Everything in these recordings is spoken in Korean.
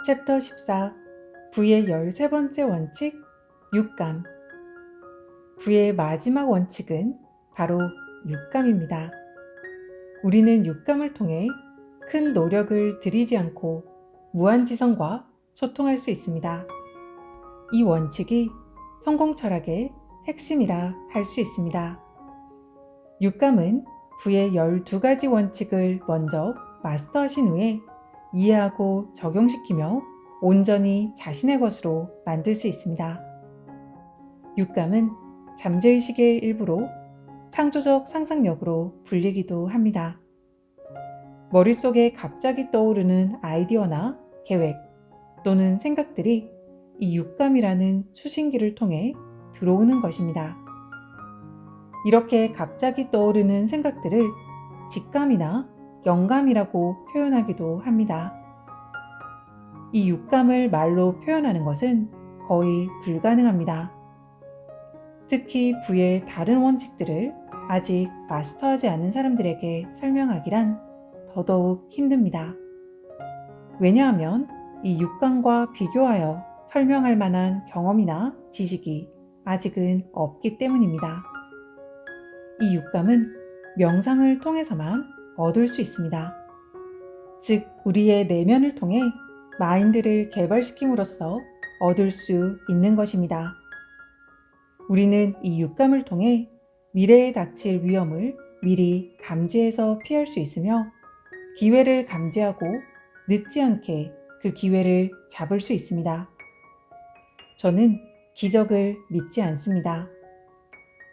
챕터 14 부의 13번째 원칙 육감. 부의 마지막 원칙은 바로 육감입니다. 우리는 육감을 통해 큰 노력을 들이지 않고 무한지성과 소통할 수 있습니다. 이 원칙이 성공 철학의 핵심이라 할 수 있습니다. 육감은 부의 12가지 원칙을 먼저 마스터하신 후에 이해하고 적용시키며 온전히 자신의 것으로 만들 수 있습니다. 육감은 잠재의식의 일부로 창조적 상상력으로 불리기도 합니다. 머릿속에 갑자기 떠오르는 아이디어나 계획 또는 생각들이 이 육감이라는 수신기를 통해 들어오는 것입니다. 이렇게 갑자기 떠오르는 생각들을 직감이나 영감이라고 표현하기도 합니다. 이 육감을 말로 표현하는 것은 거의 불가능합니다. 특히 부의 다른 원칙들을 아직 마스터하지 않은 사람들에게 설명하기란 더더욱 힘듭니다. 왜냐하면 이 육감과 비교하여 설명할 만한 경험이나 지식이 아직은 없기 때문입니다. 이 육감은 명상을 통해서만 얻을 수 있습니다. 즉, 우리의 내면을 통해 마인드를 개발시킴으로써 얻을 수 있는 것입니다. 우리는 이 육감을 통해 미래에 닥칠 위험을 미리 감지해서 피할 수 있으며 기회를 감지하고 늦지 않게 그 기회를 잡을 수 있습니다. 저는 기적을 믿지 않습니다.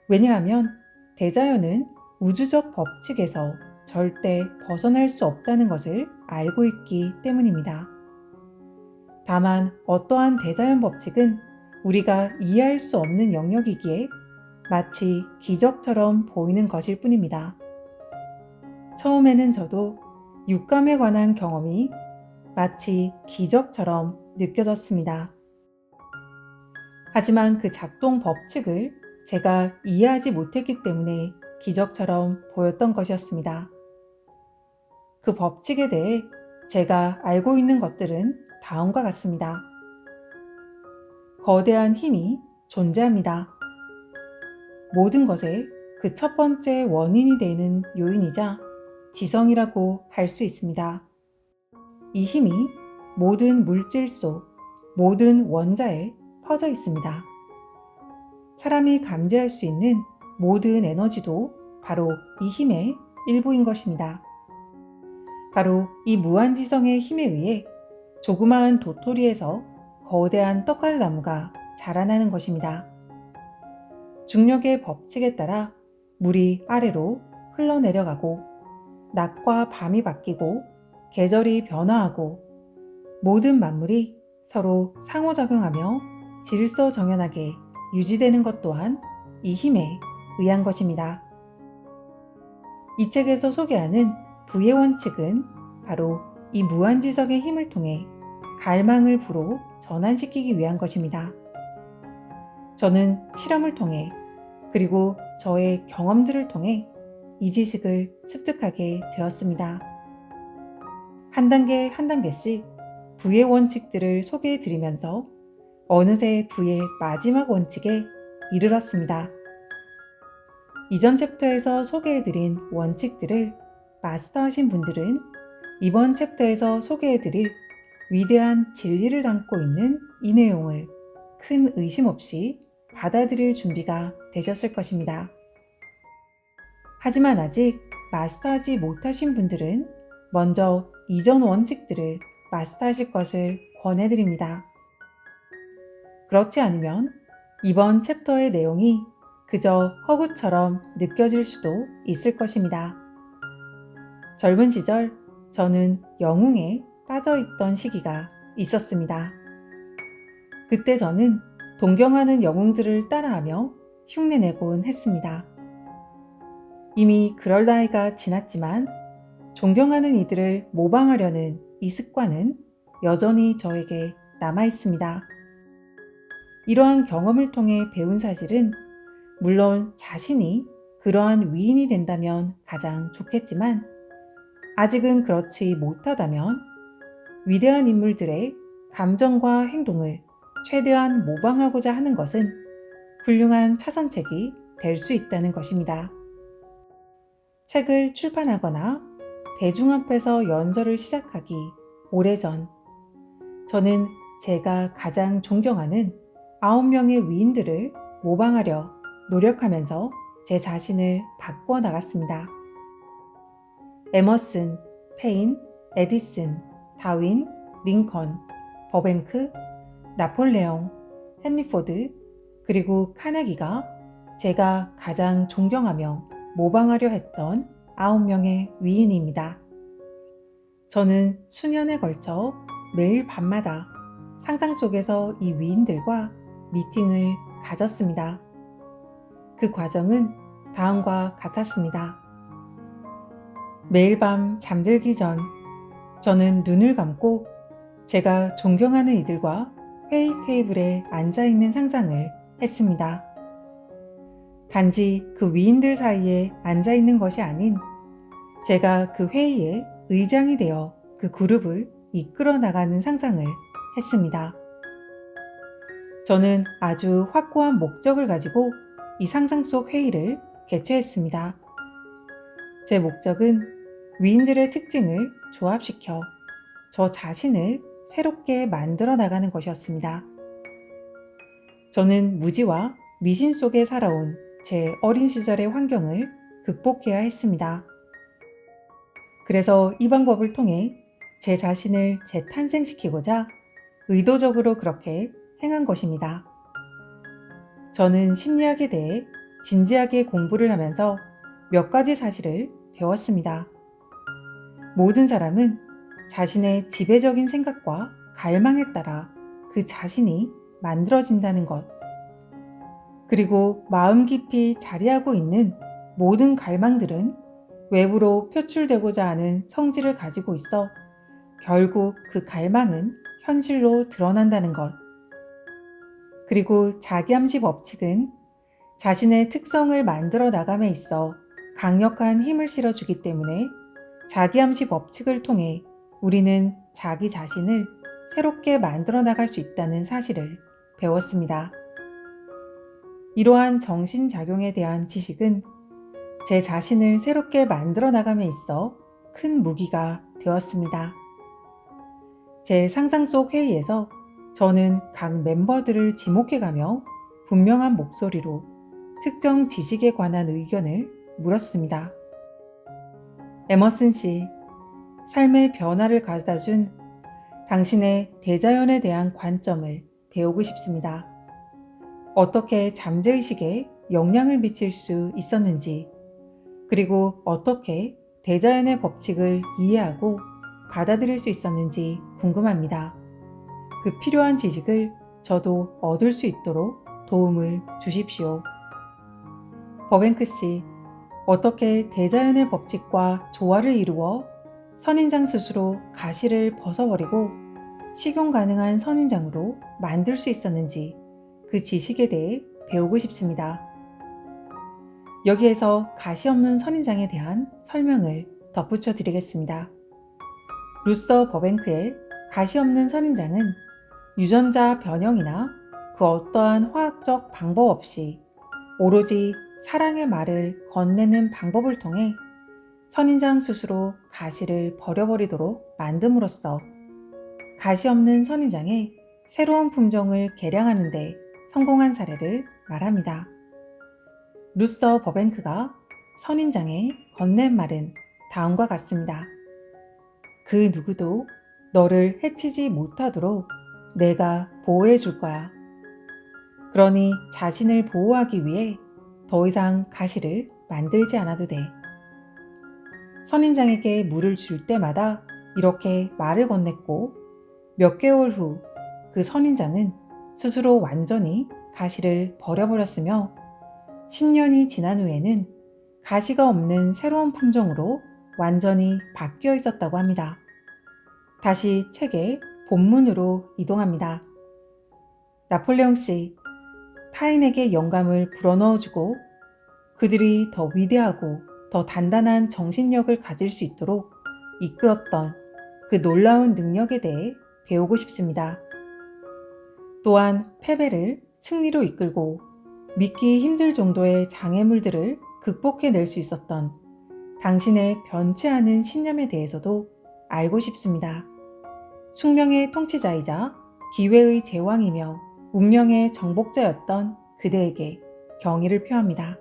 왜냐하면 대자연은 우주적 법칙에서 절대 벗어날 수 없다는 것을 알고 있기 때문입니다. 다만 어떠한 대자연 법칙은 우리가 이해할 수 없는 영역이기에 마치 기적처럼 보이는 것일 뿐입니다. 처음에는 저도 육감에 관한 경험이 마치 기적처럼 느껴졌습니다. 하지만 그 작동 법칙을 제가 이해하지 못했기 때문에 기적처럼 보였던 것이었습니다. 그 법칙에 대해 제가 알고 있는 것들은 다음과 같습니다. 거대한 힘이 존재합니다. 모든 것의 그 첫 번째 원인이 되는 요인이자 지성이라고 할 수 있습니다. 이 힘이 모든 물질 속 모든 원자에 퍼져 있습니다. 사람이 감지할 수 있는 모든 에너지도 바로 이 힘의 일부인 것입니다. 바로 이 무한지성의 힘에 의해 조그마한 도토리에서 거대한 떡갈나무가 자라나는 것입니다. 중력의 법칙에 따라 물이 아래로 흘러내려가고 낮과 밤이 바뀌고 계절이 변화하고 모든 만물이 서로 상호작용하며 질서정연하게 유지되는 것 또한 이 힘에 의한 것입니다. 이 책에서 소개하는 부의 원칙은 바로 이 무한지성의 힘을 통해 갈망을 부로 전환시키기 위한 것입니다. 저는 실험을 통해 그리고 저의 경험들을 통해 이 지식을 습득하게 되었습니다. 한 단계 한 단계씩 부의 원칙들을 소개해 드리면서 어느새 부의 마지막 원칙에 이르렀습니다. 이전 챕터에서 소개해 드린 원칙들을 마스터하신 분들은 이번 챕터에서 소개해 드릴 위대한 진리를 담고 있는 이 내용을 큰 의심 없이 받아들일 준비가 되셨을 것입니다. 하지만 아직 마스터하지 못하신 분들은 먼저 이전 원칙들을 마스터하실 것을 권해드립니다. 그렇지 않으면 이번 챕터의 내용이 그저 허구처럼 느껴질 수도 있을 것입니다. 젊은 시절 저는 영웅에 빠져있던 시기가 있었습니다. 그때 저는 동경하는 영웅들을 따라하며 흉내내곤 했습니다. 이미 그럴 나이가 지났지만 존경하는 이들을 모방하려는 이 습관은 여전히 저에게 남아있습니다. 이러한 경험을 통해 배운 사실은 물론 자신이 그러한 위인이 된다면 가장 좋겠지만 아직은 그렇지 못하다면 위대한 인물들의 감정과 행동을 최대한 모방하고자 하는 것은 훌륭한 차선책이 될 수 있다는 것입니다. 책을 출판하거나 대중 앞에서 연설을 시작하기 오래전, 저는 제가 가장 존경하는 9명의 위인들을 모방하려 노력하면서 제 자신을 바꾸어 나갔습니다. 에머슨, 페인, 에디슨, 다윈, 링컨, 버뱅크, 나폴레옹, 헨리 포드, 그리고 카네기가 제가 가장 존경하며 모방하려 했던 9명의 위인입니다. 저는 수년에 걸쳐 매일 밤마다 상상 속에서 이 위인들과 미팅을 가졌습니다. 그 과정은 다음과 같았습니다. 매일 밤 잠들기 전 저는 눈을 감고 제가 존경하는 이들과 회의 테이블에 앉아있는 상상을 했습니다. 단지 그 위인들 사이에 앉아있는 것이 아닌 제가 그 회의의 의장이 되어 그 그룹을 이끌어 나가는 상상을 했습니다. 저는 아주 확고한 목적을 가지고 이 상상 속 회의를 개최했습니다. 제 목적은 위인들의 특징을 조합시켜 저 자신을 새롭게 만들어 나가는 것이었습니다. 저는 무지와 미신 속에 살아온 제 어린 시절의 환경을 극복해야 했습니다. 그래서 이 방법을 통해 제 자신을 재탄생시키고자 의도적으로 그렇게 행한 것입니다. 저는 심리학에 대해 진지하게 공부를 하면서 몇 가지 사실을 배웠습니다. 모든 사람은 자신의 지배적인 생각과 갈망에 따라 그 자신이 만들어진다는 것, 그리고 마음 깊이 자리하고 있는 모든 갈망들은 외부로 표출되고자 하는 성질을 가지고 있어 결국 그 갈망은 현실로 드러난다는 것. 그리고 자기암시 법칙은 자신의 특성을 만들어 나감에 있어 강력한 힘을 실어주기 때문에 자기암시 법칙을 통해 우리는 자기 자신을 새롭게 만들어 나갈 수 있다는 사실을 배웠습니다. 이러한 정신작용에 대한 지식은 제 자신을 새롭게 만들어 나감에 있어 큰 무기가 되었습니다. 제 상상 속 회의에서 저는 각 멤버들을 지목해가며 분명한 목소리로 특정 지식에 관한 의견을 물었습니다. 에머슨 씨, 삶의 변화를 가져다준 당신의 대자연에 대한 관점을 배우고 싶습니다. 어떻게 잠재의식에 영향을 미칠 수 있었는지, 그리고 어떻게 대자연의 법칙을 이해하고 받아들일 수 있었는지 궁금합니다. 그 필요한 지식을 저도 얻을 수 있도록 도움을 주십시오. 버뱅크 씨, 어떻게 대자연의 법칙과 조화를 이루어 선인장 스스로 가시를 벗어버리고 식용 가능한 선인장으로 만들 수 있었는지 그 지식에 대해 배우고 싶습니다. 여기에서 가시 없는 선인장에 대한 설명을 덧붙여 드리겠습니다. 루서 버뱅크의 가시 없는 선인장은 유전자 변형이나 그 어떠한 화학적 방법 없이 오로지 사랑의 말을 건네는 방법을 통해 선인장 스스로 가시를 버려버리도록 만듦으로써 가시 없는 선인장의 새로운 품종을 개량하는 데 성공한 사례를 말합니다. 루서 버뱅크가 선인장에 건넨 말은 다음과 같습니다. 그 누구도 너를 해치지 못하도록 내가 보호해 줄 거야. 그러니 자신을 보호하기 위해 더 이상 가시를 만들지 않아도 돼. 선인장에게 물을 줄 때마다 이렇게 말을 건넸고 몇 개월 후 그 선인장은 스스로 완전히 가시를 버려버렸으며 10년이 지난 후에는 가시가 없는 새로운 품종으로 완전히 바뀌어 있었다고 합니다. 다시 책의 본문으로 이동합니다. 나폴레옹 씨, 타인에게 영감을 불어넣어주고 그들이 더 위대하고 더 단단한 정신력을 가질 수 있도록 이끌었던 그 놀라운 능력에 대해 배우고 싶습니다. 또한 패배를 승리로 이끌고 믿기 힘들 정도의 장애물들을 극복해낼 수 있었던 당신의 변치 않은 신념에 대해서도 알고 싶습니다. 숙명의 통치자이자 기회의 제왕이며 운명의 정복자였던 그대에게 경의를 표합니다.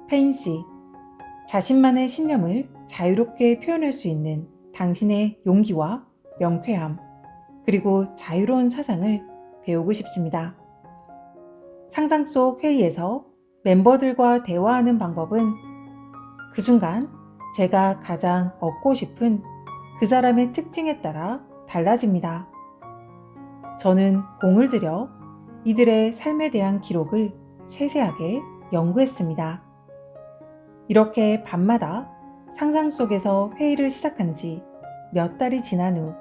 페인씨, 자신만의 신념을 자유롭게 표현할 수 있는 당신의 용기와 명쾌함, 그리고 자유로운 사상을 배우고 싶습니다. 상상 속 회의에서 멤버들과 대화하는 방법은 그 순간 제가 가장 얻고 싶은 그 사람의 특징에 따라 달라집니다. 저는 공을 들여 이들의 삶에 대한 기록을 세세하게 연구했습니다. 이렇게 밤마다 상상 속에서 회의를 시작한 지 몇 달이 지난 후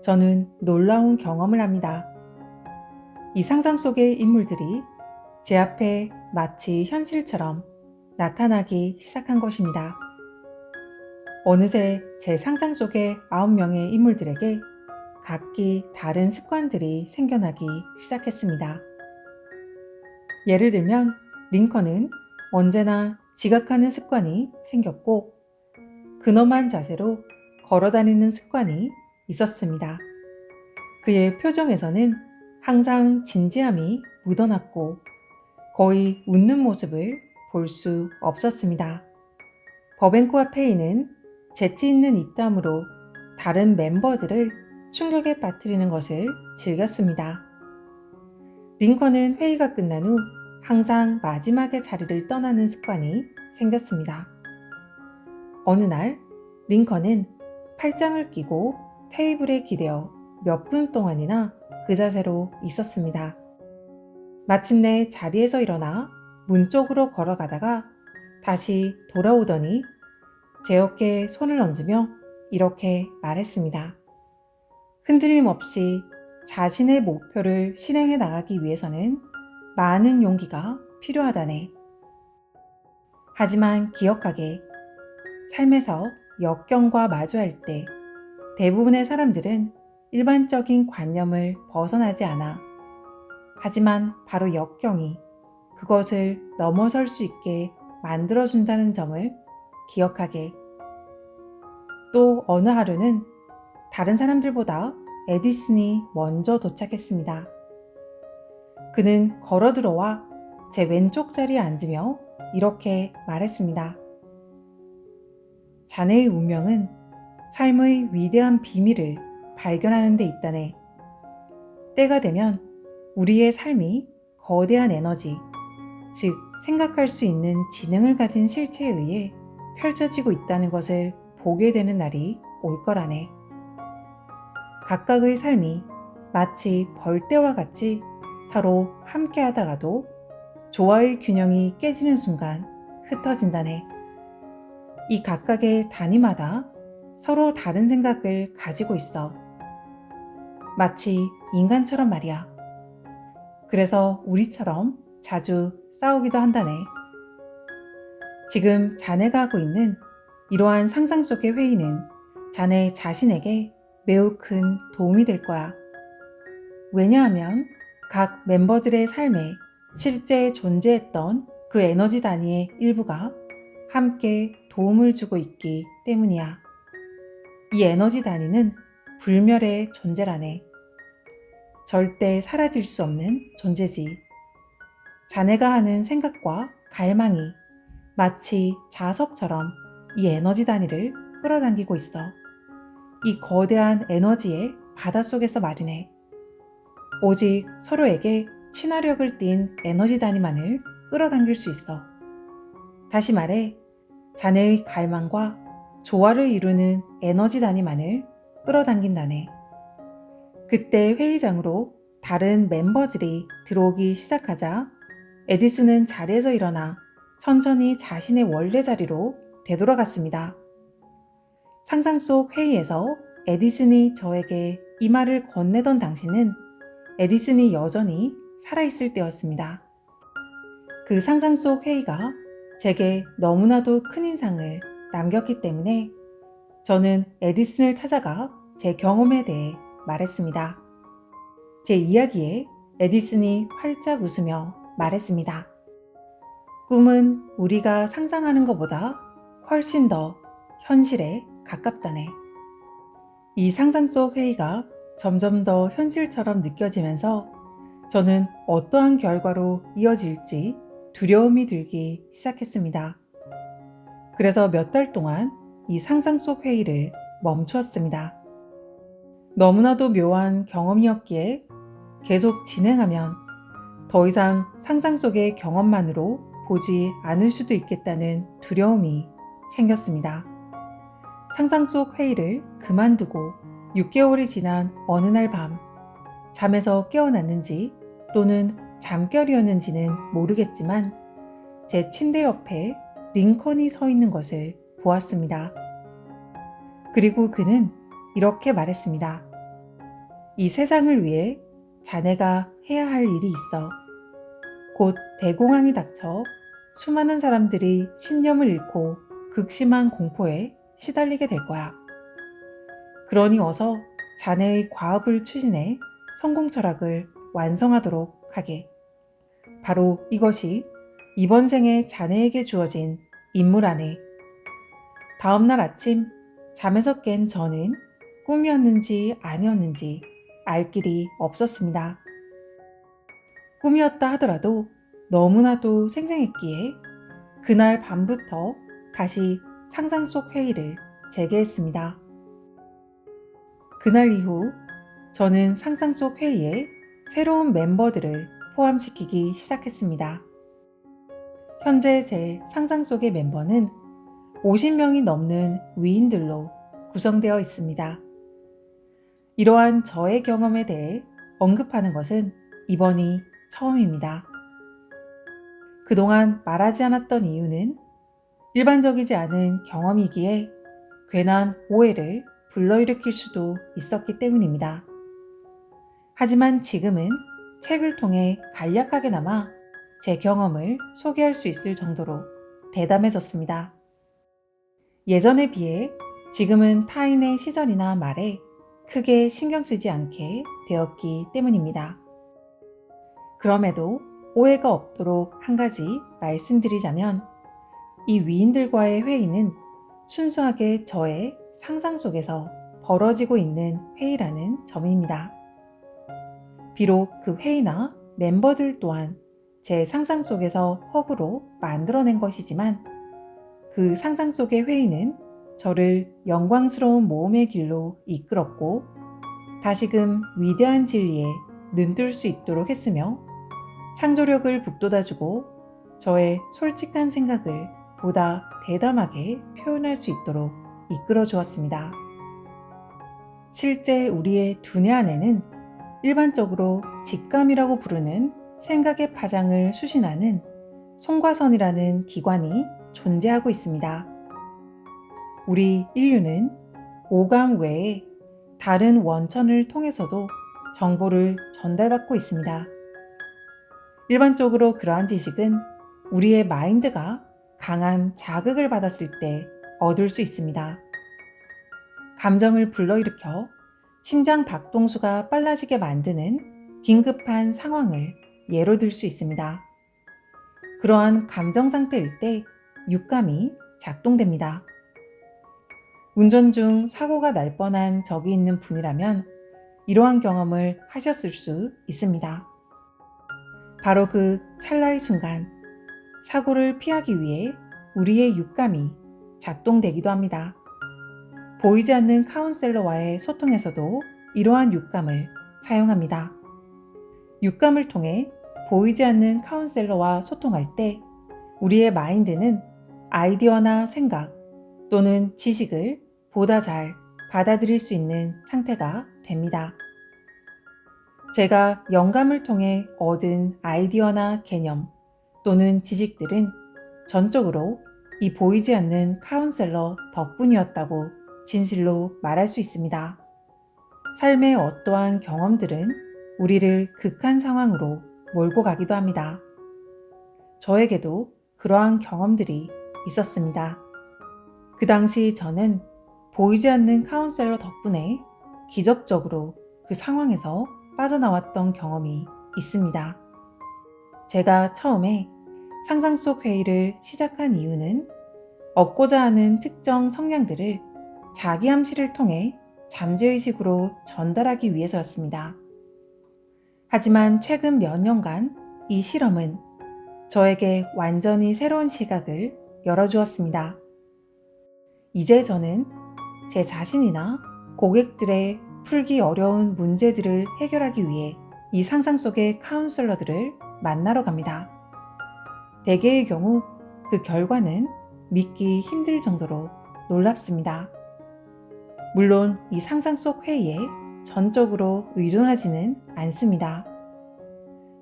저는 놀라운 경험을 합니다. 이 상상 속의 인물들이 제 앞에 마치 현실처럼 나타나기 시작한 것입니다. 어느새 제 상상 속의 9명의 인물들에게 각기 다른 습관들이 생겨나기 시작했습니다. 예를 들면 링컨은 언제나 지각하는 습관이 생겼고 근엄한 자세로 걸어다니는 습관이 있었습니다. 그의 표정에서는 항상 진지함이 묻어났고 거의 웃는 모습을 볼 수 없었습니다. 버벤코와 페이는 재치 있는 입담으로 다른 멤버들을 충격에 빠뜨리는 것을 즐겼습니다. 링컨은 회의가 끝난 후 항상 마지막에 자리를 떠나는 습관이 생겼습니다. 어느 날 링컨은 팔짱을 끼고 테이블에 기대어 몇 분 동안이나 그 자세로 있었습니다. 마침내 자리에서 일어나 문 쪽으로 걸어가다가 다시 돌아오더니 제 어깨에 손을 얹으며 이렇게 말했습니다. 흔들림 없이 자신의 목표를 실행해 나가기 위해서는 많은 용기가 필요하다네. 하지만 기억하게, 삶에서 역경과 마주할 때 대부분의 사람들은 일반적인 관념을 벗어나지 않아. 하지만 바로 역경이 그것을 넘어설 수 있게 만들어준다는 점을 기억하게. 또 어느 하루는 다른 사람들보다 에디슨이 먼저 도착했습니다. 그는 걸어 들어와 제 왼쪽 자리에 앉으며 이렇게 말했습니다. 자네의 운명은 삶의 위대한 비밀을 발견하는 데 있다네. 때가 되면 우리의 삶이 거대한 에너지, 즉 생각할 수 있는 지능을 가진 실체에 의해 펼쳐지고 있다는 것을 보게 되는 날이 올 거라네. 각각의 삶이 마치 벌떼와 같이 서로 함께 하다가도 조화의 균형이 깨지는 순간 흩어진다네. 이 각각의 단위마다 서로 다른 생각을 가지고 있어. 마치 인간처럼 말이야. 그래서 우리처럼 자주 싸우기도 한다네. 지금 자네가 하고 있는 이러한 상상 속의 회의는 자네 자신에게 매우 큰 도움이 될 거야. 왜냐하면 각 멤버들의 삶에 실제 존재했던 그 에너지 단위의 일부가 함께 도움을 주고 있기 때문이야. 이 에너지 단위는 불멸의 존재라네. 절대 사라질 수 없는 존재지. 자네가 하는 생각과 갈망이 마치 자석처럼 이 에너지 단위를 끌어당기고 있어. 이 거대한 에너지의 바닷속에서 말이네. 오직 서로에게 친화력을 띤 에너지 단위만을 끌어당길 수 있어. 다시 말해, 자네의 갈망과 조화를 이루는 에너지 단위만을 끌어당긴다네. 그때 회의장으로 다른 멤버들이 들어오기 시작하자 에디슨은 자리에서 일어나 천천히 자신의 원래 자리로 되돌아갔습니다. 상상 속 회의에서 에디슨이 저에게 이 말을 건네던 당시는 에디슨이 여전히 살아있을 때였습니다. 그 상상 속 회의가 제게 너무나도 큰 인상을 남겼기 때문에 저는 에디슨을 찾아가 제 경험에 대해 말했습니다. 제 이야기에 에디슨이 활짝 웃으며 말했습니다. 꿈은 우리가 상상하는 것보다 훨씬 더 현실에 가깝다네. 이 상상 속 회의가 점점 더 현실처럼 느껴지면서 저는 어떠한 결과로 이어질지 두려움이 들기 시작했습니다. 그래서 몇 달 동안 이 상상 속 회의를 멈추었습니다. 너무나도 묘한 경험이었기에 계속 진행하면 더 이상 상상 속의 경험만으로 보지 않을 수도 있겠다는 두려움이 생겼습니다. 상상 속 회의를 그만두고 6개월이 지난 어느 날 밤, 잠에서 깨어났는지 또는 잠결이었는지는 모르겠지만 제 침대 옆에 링컨이 서 있는 것을 보았습니다. 그리고 그는 이렇게 말했습니다. 이 세상을 위해 자네가 해야 할 일이 있어. 곧 대공황이 닥쳐 수많은 사람들이 신념을 잃고 극심한 공포에 시달리게 될 거야. 그러니 어서 자네의 과업을 추진해 성공 철학을 완성하도록 하게. 바로 이것이 이번 생에 자네에게 주어진 임무 안에. 다음날 아침 잠에서 깬 저는 꿈이었는지 아니었는지 알 길이 없었습니다. 꿈이었다 하더라도 너무나도 생생했기에 그날 밤부터 다시 상상 속 회의를 재개했습니다. 그날 이후 저는 상상 속 회의에 새로운 멤버들을 포함시키기 시작했습니다. 현재 제 상상 속의 멤버는 50명이 넘는 위인들로 구성되어 있습니다. 이러한 저의 경험에 대해 언급하는 것은 이번이 처음입니다. 그동안 말하지 않았던 이유는 일반적이지 않은 경험이기에 괜한 오해를 불러일으킬 수도 있었기 때문입니다. 하지만 지금은 책을 통해 간략하게나마 제 경험을 소개할 수 있을 정도로 대담해졌습니다. 예전에 비해 지금은 타인의 시선이나 말에 크게 신경 쓰지 않게 되었기 때문입니다. 그럼에도 오해가 없도록 한 가지 말씀드리자면 이 위인들과의 회의는 순수하게 저의 상상 속에서 벌어지고 있는 회의라는 점입니다. 비록 그 회의나 멤버들 또한 제 상상 속에서 허구로 만들어낸 것이지만 그 상상 속의 회의는 저를 영광스러운 모험의 길로 이끌었고 다시금 위대한 진리에 눈뜰 수 있도록 했으며 창조력을 북돋아주고 저의 솔직한 생각을 보다 대담하게 표현할 수 있도록 이끌어 주었습니다. 실제 우리의 두뇌 안에는 일반적으로 직감이라고 부르는 생각의 파장을 수신하는 송과선이라는 기관이 존재하고 있습니다. 우리 인류는 오감 외에 다른 원천을 통해서도 정보를 전달받고 있습니다. 일반적으로 그러한 지식은 우리의 마인드가 강한 자극을 받았을 때 얻을 수 있습니다. 감정을 불러일으켜 심장 박동수가 빨라지게 만드는 긴급한 상황을 예로 들 수 있습니다. 그러한 감정 상태일 때 육감이 작동됩니다. 운전 중 사고가 날 뻔한 적이 있는 분이라면 이러한 경험을 하셨을 수 있습니다. 바로 그 찰나의 순간, 사고를 피하기 위해 우리의 육감이 작동되기도 합니다. 보이지 않는 카운셀러와의 소통에서도 이러한 육감을 사용합니다. 육감을 통해 보이지 않는 카운셀러와 소통할 때 우리의 마인드는 아이디어나 생각 또는 지식을 보다 잘 받아들일 수 있는 상태가 됩니다. 제가 영감을 통해 얻은 아이디어나 개념 또는 지식들은 전적으로 이 보이지 않는 카운셀러 덕분이었다고 진실로 말할 수 있습니다. 삶의 어떠한 경험들은 우리를 극한 상황으로 몰고 가기도 합니다. 저에게도 그러한 경험들이 있었습니다. 그 당시 저는 보이지 않는 카운셀러 덕분에 기적적으로 그 상황에서 빠져나왔던 경험이 있습니다. 제가 처음에 상상 속 회의를 시작한 이유는 얻고자 하는 특정 성향들을 자기 암시를 통해 잠재의식으로 전달하기 위해서였습니다. 하지만 최근 몇 년간 이 실험은 저에게 완전히 새로운 시각을 열어주었습니다. 이제 저는 제 자신이나 고객들의 풀기 어려운 문제들을 해결하기 위해 이 상상 속의 카운슬러들을 만나러 갑니다. 대개의 경우 그 결과는 믿기 힘들 정도로 놀랍습니다. 물론 이 상상 속 회의에 전적으로 의존하지는 않습니다.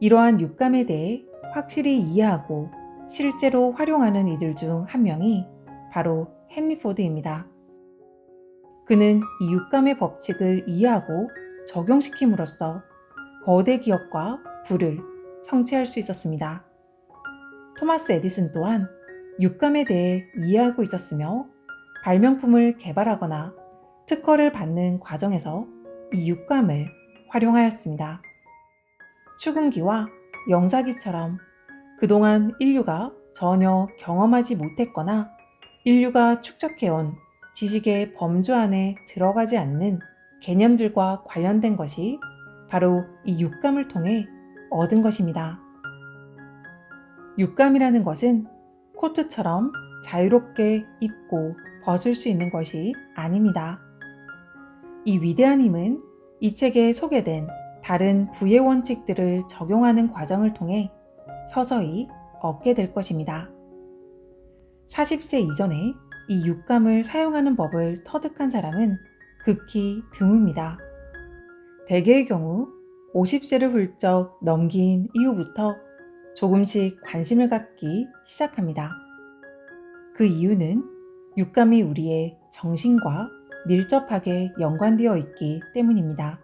이러한 육감에 대해 확실히 이해하고 실제로 활용하는 이들 중 한 명이 바로 헨리 포드입니다. 그는 이 육감의 법칙을 이해하고 적용시킴으로써 거대 기업과 부를 성취할 수 있었습니다. 토마스 에디슨 또한 육감에 대해 이해하고 있었으며 발명품을 개발하거나 특허를 받는 과정에서 이 육감을 활용하였습니다. 추궁기와 영사기처럼 그동안 인류가 전혀 경험하지 못했거나 인류가 축적해온 지식의 범주 안에 들어가지 않는 개념들과 관련된 것이 바로 이 육감을 통해 얻은 것입니다. 육감이라는 것은 코트처럼 자유롭게 입고 벗을 수 있는 것이 아닙니다. 이 위대한 힘은 이 책에 소개된 다른 부의 원칙들을 적용하는 과정을 통해 서서히 얻게 될 것입니다. 40세 이전에 이 육감을 사용하는 법을 터득한 사람은 극히 드뭅니다. 대개의 경우 50세를 훌쩍 넘긴 이후부터 조금씩 관심을 갖기 시작합니다. 그 이유는 육감이 우리의 정신과 밀접하게 연관되어 있기 때문입니다.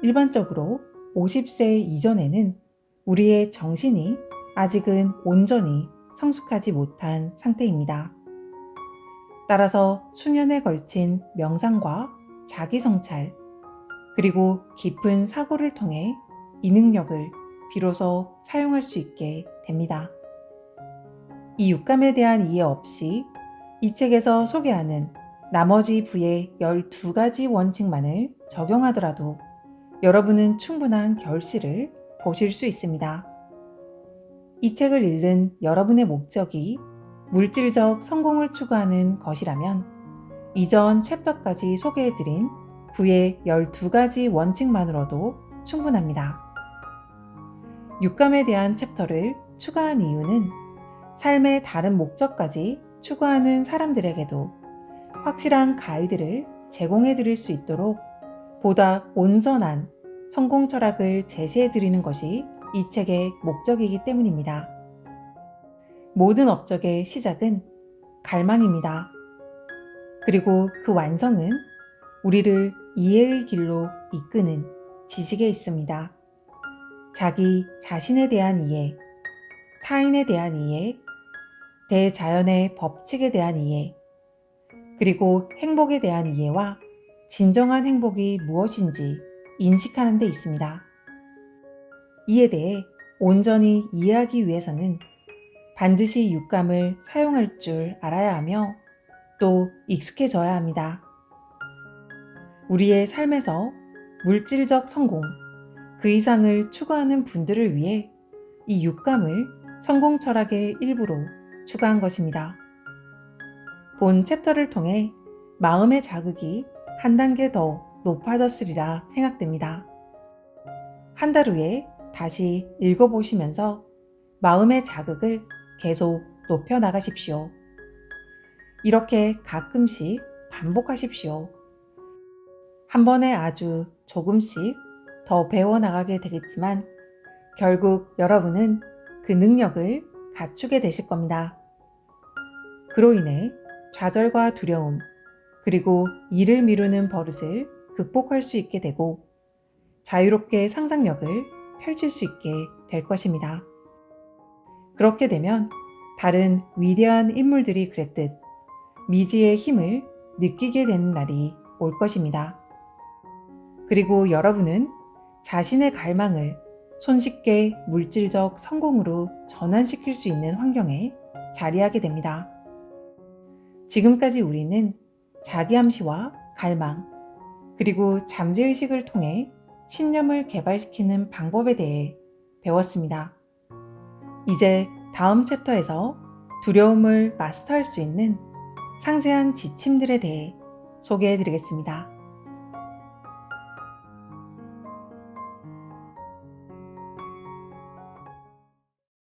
일반적으로 50세 이전에는 우리의 정신이 아직은 온전히 성숙하지 못한 상태입니다. 따라서 수년에 걸친 명상과 자기성찰, 그리고 깊은 사고를 통해 이 능력을 비로소 사용할 수 있게 됩니다. 이 육감에 대한 이해 없이 이 책에서 소개하는 나머지 부의 12가지 원칙만을 적용하더라도 여러분은 충분한 결실을 보실 수 있습니다. 이 책을 읽는 여러분의 목적이 물질적 성공을 추구하는 것이라면 이전 챕터까지 소개해드린 부의 12가지 원칙만으로도 충분합니다. 육감에 대한 챕터를 추가한 이유는 삶의 다른 목적까지 추구하는 사람들에게도 확실한 가이드를 제공해 드릴 수 있도록 보다 온전한 성공 철학을 제시해 드리는 것이 이 책의 목적이기 때문입니다. 모든 업적의 시작은 갈망입니다. 그리고 그 완성은 우리를 이해의 길로 이끄는 지식에 있습니다. 자기 자신에 대한 이해, 타인에 대한 이해, 대자연의 법칙에 대한 이해, 그리고 행복에 대한 이해와 진정한 행복이 무엇인지 인식하는 데 있습니다. 이에 대해 온전히 이해하기 위해서는 반드시 육감을 사용할 줄 알아야 하며 또 익숙해져야 합니다. 우리의 삶에서 물질적 성공, 그 이상을 추구하는 분들을 위해 이 육감을 성공 철학의 일부로 추가한 것입니다. 본 챕터를 통해 마음의 자극이 한 단계 더 높아졌으리라 생각됩니다. 한 달 후에 다시 읽어보시면서 마음의 자극을 계속 높여나가십시오. 이렇게 가끔씩 반복하십시오. 한 번에 아주 조금씩 더 배워나가게 되겠지만 결국 여러분은 그 능력을 갖추게 되실 겁니다. 그로 인해 좌절과 두려움, 그리고 일을 미루는 버릇을 극복할 수 있게 되고 자유롭게 상상력을 펼칠 수 있게 될 것입니다. 그렇게 되면 다른 위대한 인물들이 그랬듯 미지의 힘을 느끼게 되는 날이 올 것입니다. 그리고 여러분은 자신의 갈망을 손쉽게 물질적 성공으로 전환시킬 수 있는 환경에 자리하게 됩니다. 지금까지 우리는 자기암시와 갈망, 그리고 잠재의식을 통해 신념을 개발시키는 방법에 대해 배웠습니다. 이제 다음 챕터에서 두려움을 마스터할 수 있는 상세한 지침들에 대해 소개해 드리겠습니다.